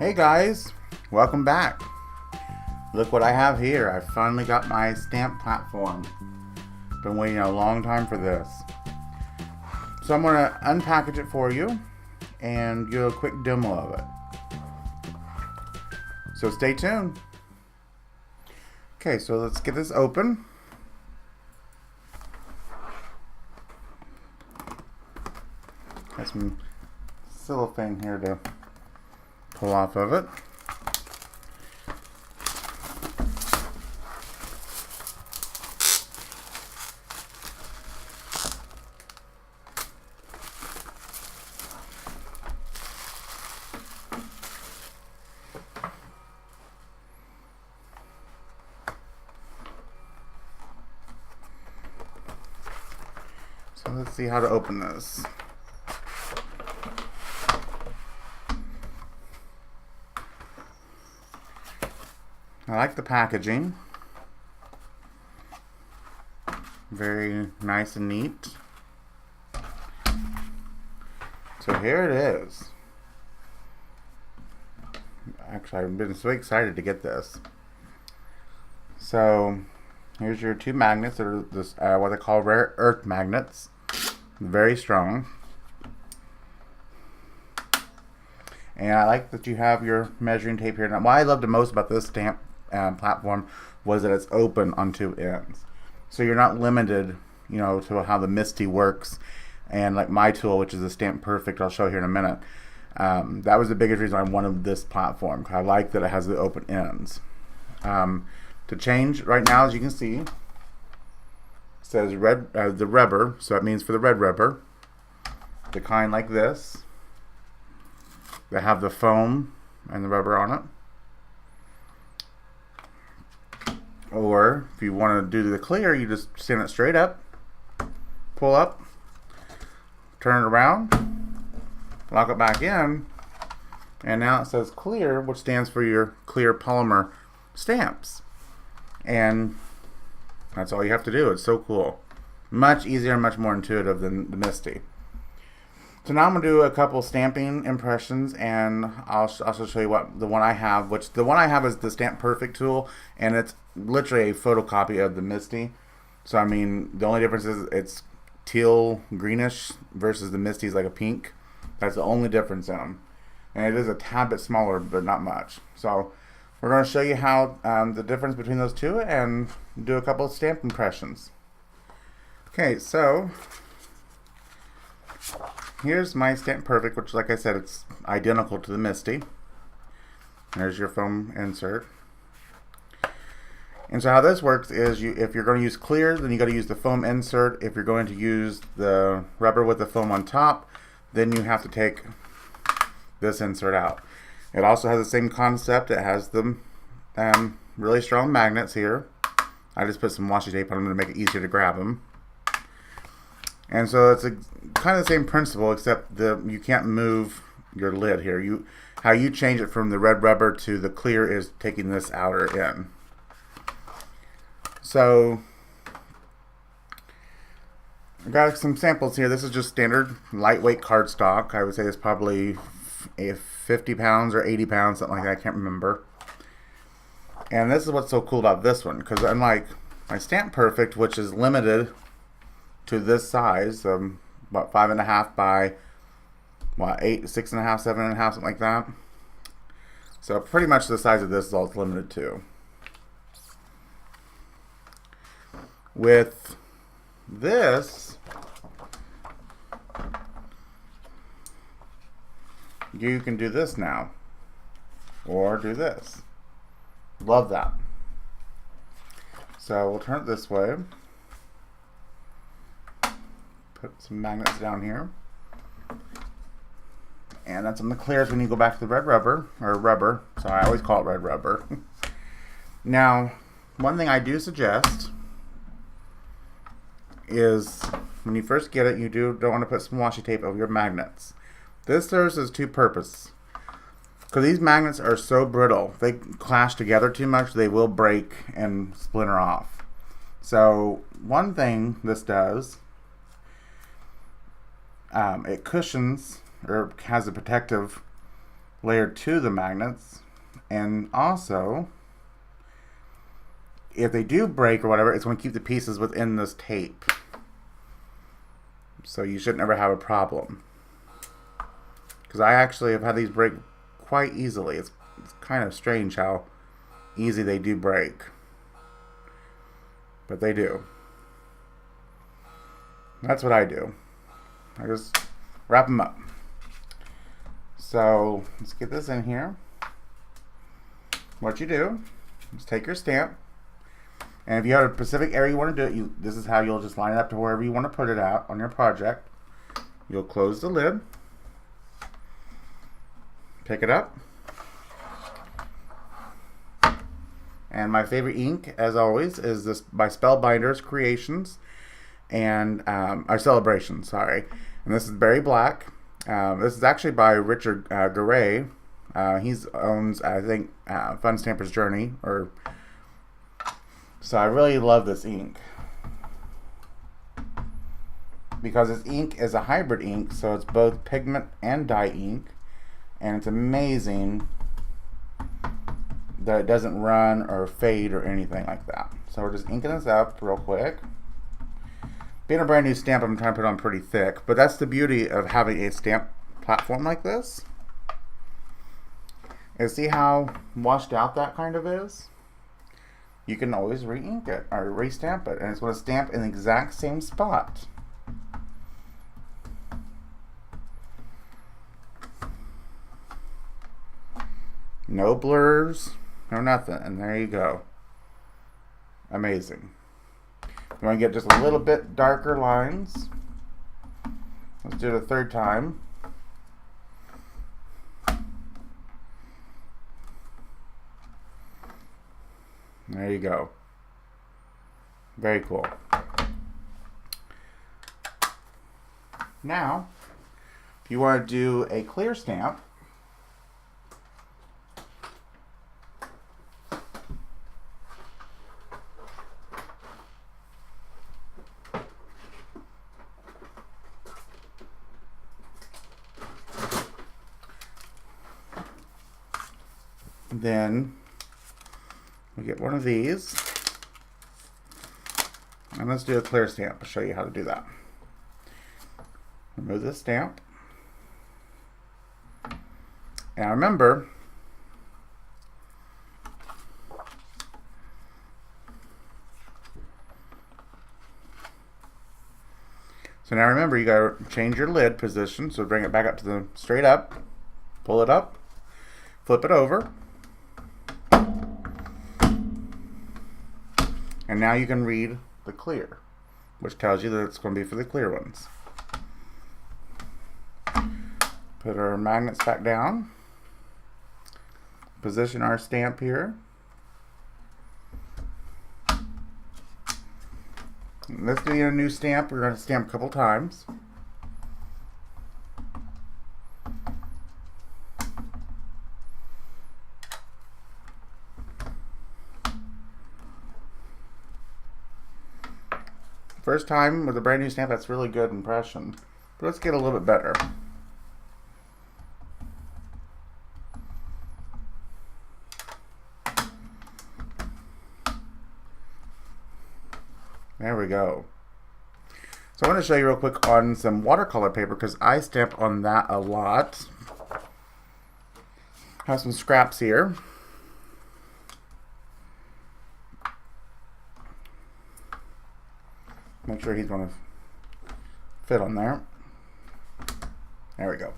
Hey guys, welcome back. Look what I have here. I finally got my stamp platform. Been waiting a long time for this. So I'm going to unpackage it for you and do a quick demo of it. So stay tuned. Okay, so let's get this open. Got some cellophane here to pull off of it. So let's see how to open this. I like the packaging. Very nice and neat. So here it is. Actually, I've been so excited to get this. So here's your two magnets. They're this, what they call rare earth magnets. Very strong. And I like that you have your measuring tape here. Now, what I loved the most about this stamp platform was that it's open on two ends. So you're not limited, you know, to how the MISTI works. And like my tool, which is the Stamp Perfect, I'll show here in a minute. That was the biggest reason I wanted this platform, because I like that it has the open ends. To change right now, as you can see, it says red, the rubber, so that means for the red rubber, the kind like this. They have the foam and the rubber on it. Or if you want to do the clear, you just stand it straight up, pull up, turn it around, lock it back in, and now it says clear, which stands for your clear polymer stamps. And that's all you have to do. It's so cool. Much easier and much more intuitive than the MISTI. So now I'm going to do a couple stamping impressions, and I'll also show you what the one I have, which the one I have is the Stamp Perfect tool, and it's literally a photocopy of the MISTI. So I mean, the only difference is it's teal greenish versus the MISTI is like a pink. That's the only difference in them. And it is a tad bit smaller, but not much. So we're going to show you how the difference between those two and do a couple of stamp impressions. Okay, so here's my Stamp Perfect, which, like I said, it's identical to the MISTI. There's your foam insert. And so how this works is, if you're going to use clear, then you got to use the foam insert. If you're going to use the rubber with the foam on top, then you have to take this insert out. It also has the same concept. It has the really strong magnets here. I just put some washi tape on them to make it easier to grab them. And so it's kind of the same principle, except you can't move your lid here. How you change it from the red rubber to the clear is taking this outer in. So I got some samples here. This is just standard lightweight cardstock. I would say it's probably 50 pounds or 80 pounds, something like that. I can't remember. And this is what's so cool about this one, because unlike my Stamp Perfect, which is limited to this size, about 5.5 by what, 8, 6.5, 7.5, something like that. So pretty much the size of this is all it's limited to. With this, you can do this now, or do this. Love that. So we'll turn it this way. Put some magnets down here. And that's on the clears when you go back to the red rubber, or rubber. So I always call it red rubber. Now, one thing I do suggest is when you first get it, you don't want to put some washi tape over your magnets. This serves as two purposes. Because these magnets are so brittle, if they clash together too much, they will break and splinter off. So one thing this does, it cushions or has a protective layered to the magnets. And also, if they do break or whatever, it's going to keep the pieces within this tape. So you should never have a problem. Because I actually have had these break quite easily. It's kind of strange how easy they do break. But they do. That's what I do. I just wrap them up. So let's get this in here. What you do is take your stamp, and if you have a specific area you want to do it, this is how you'll just line it up to wherever you want to put it out on your project. You'll close the lid, pick it up, and my favorite ink, as always, is this by Spellbinders Creations and our Celebrations. Sorry, and this is Berry Black. This is actually by Richard Garay. He owns, I think, Fun Stamper's Journey. So I really love this ink because this ink is a hybrid ink, so it's both pigment and dye ink, and it's amazing that it doesn't run or fade or anything like that. So we're just inking this up real quick. Being a brand new stamp, I'm trying to put it on pretty thick, but that's the beauty of having a stamp platform like this. And see how washed out that kind of is? You can always re-ink it or re-stamp it, and it's going to stamp in the exact same spot. No blurs, no nothing, and there you go. Amazing. You want to get just a little bit darker lines. Let's do it a third time. There you go. Very cool. Now, if you want to do a clear stamp, then we get one of these, and let's do a clear stamp. I'll show you how to do that. Remove the stamp, and remember, so now remember, you gotta change your lid position, so bring it back up to the straight up, pull it up, flip it over, and now you can read the clear, which tells you that it's going to be for the clear ones. Put our magnets back down. Position our stamp here. And let's do a new stamp. We're going to stamp a couple times. First time with a brand new stamp, that's really good impression. But let's get a little bit better. There we go. So I want to show you real quick on some watercolor paper because I stamp on that a lot. I have some scraps here. Make sure he's going to fit on there. There we go.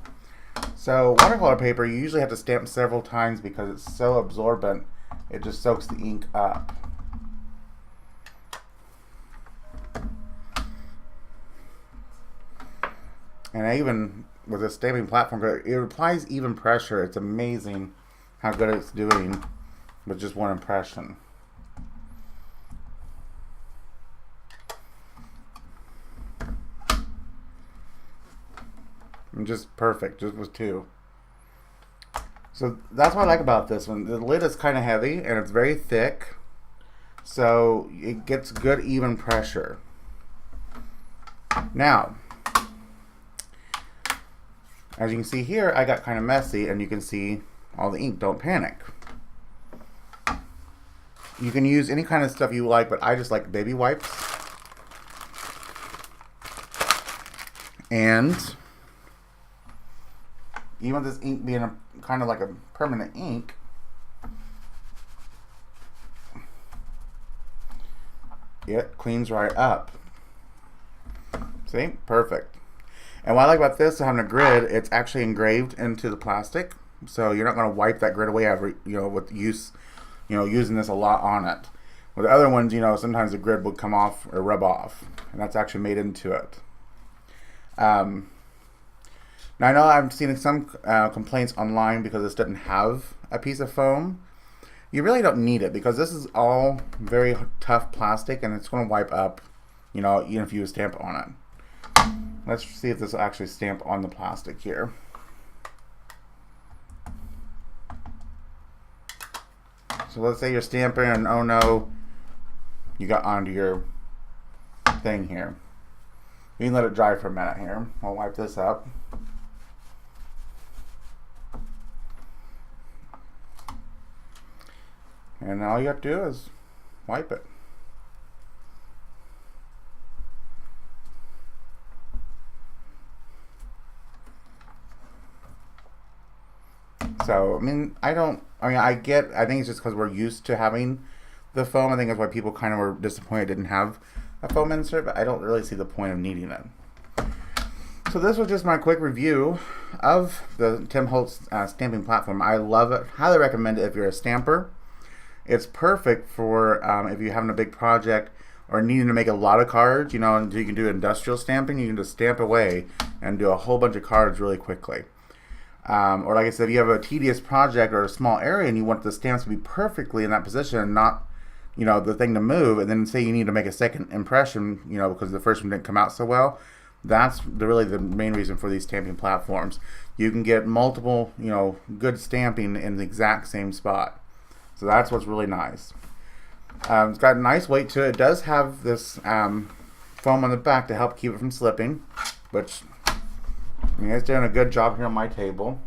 So watercolor paper, you usually have to stamp several times because it's so absorbent, it just soaks the ink up. And even with a stamping platform, it applies even pressure. It's amazing how good it's doing with just one impression. And just perfect, just with two. So that's what I like about this one. The lid is kind of heavy and it's very thick, so it gets good even pressure. Now, As you can see here, I got kind of messy, and you can see all the ink. Don't panic. You can use any kind of stuff you like, but I just like baby wipes. And even with this ink being kind of like a permanent ink, it cleans right up. See? Perfect. And what I like about this, having a grid, it's actually engraved into the plastic, so you're not going to wipe that grid away every, with use, using this a lot on it. With the other ones, sometimes the grid would come off or rub off, and that's actually made into it. Now I know I'm seeing some complaints online because this doesn't have a piece of foam. You really don't need it because this is all very tough plastic, and it's going to wipe up, even if you stamp on it. Let's see if this will actually stamp on the plastic here. So let's say you're stamping and oh no, you got onto your thing here. You can let it dry for a minute here. I'll wipe this up. And all you have to do is wipe it. So, I think it's just because we're used to having the foam. I think that's why people kind of were disappointed it didn't have a foam insert, but I don't really see the point of needing it. So this was just my quick review of the Tim Holtz stamping platform. I love it. Highly recommend it if you're a stamper. It's perfect for if you're having a big project or needing to make a lot of cards, and you can do industrial stamping. You can just stamp away and do a whole bunch of cards really quickly. Or like I said, if you have a tedious project or a small area and you want the stamps to be perfectly in that position and not, the thing to move, and then say you need to make a second impression, because the first one didn't come out so well, that's really the main reason for these stamping platforms. You can get multiple, good stamping in the exact same spot. So that's what's really nice. It's got a nice weight to it. It does have this foam on the back to help keep it from slipping, which it's doing a good job here on my table.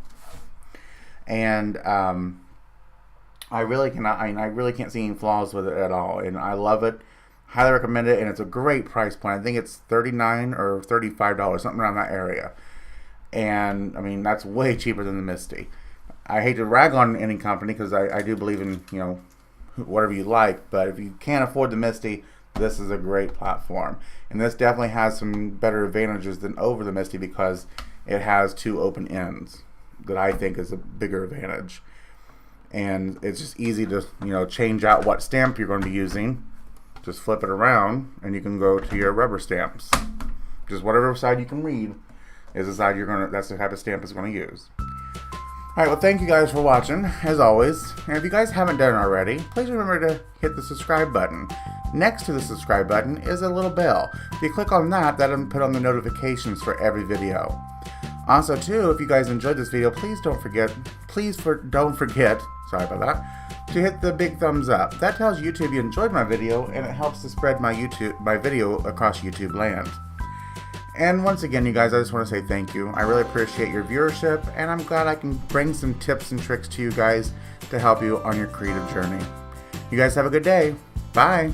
And I really can't see any flaws with it at all, and I love it. Highly recommend it, and it's a great price point. I think it's $39 or $35, something around that area. And that's way cheaper than the Misty. I hate to rag on any company because I do believe in whatever you like, but if you can't afford the Misty, this is a great platform. And this definitely has some better advantages than over the Misty because it has two open ends that I think is a bigger advantage. And it's just easy to change out what stamp you're going to be using. Just flip it around and you can go to your rubber stamps. Just whatever side you can read is the side that's the type of stamp it's going to use. Alright, well thank you guys for watching, as always. And if you guys haven't done it already, please remember to hit the subscribe button. Next to the subscribe button is a little bell. If you click on that, that'll put on the notifications for every video. Also too, if you guys enjoyed this video, please don't forget, sorry about that, to hit the big thumbs up. That tells YouTube you enjoyed my video, and it helps to spread my video across YouTube land. And once again, you guys, I just want to say thank you. I really appreciate your viewership, and I'm glad I can bring some tips and tricks to you guys to help you on your creative journey. You guys have a good day. Bye.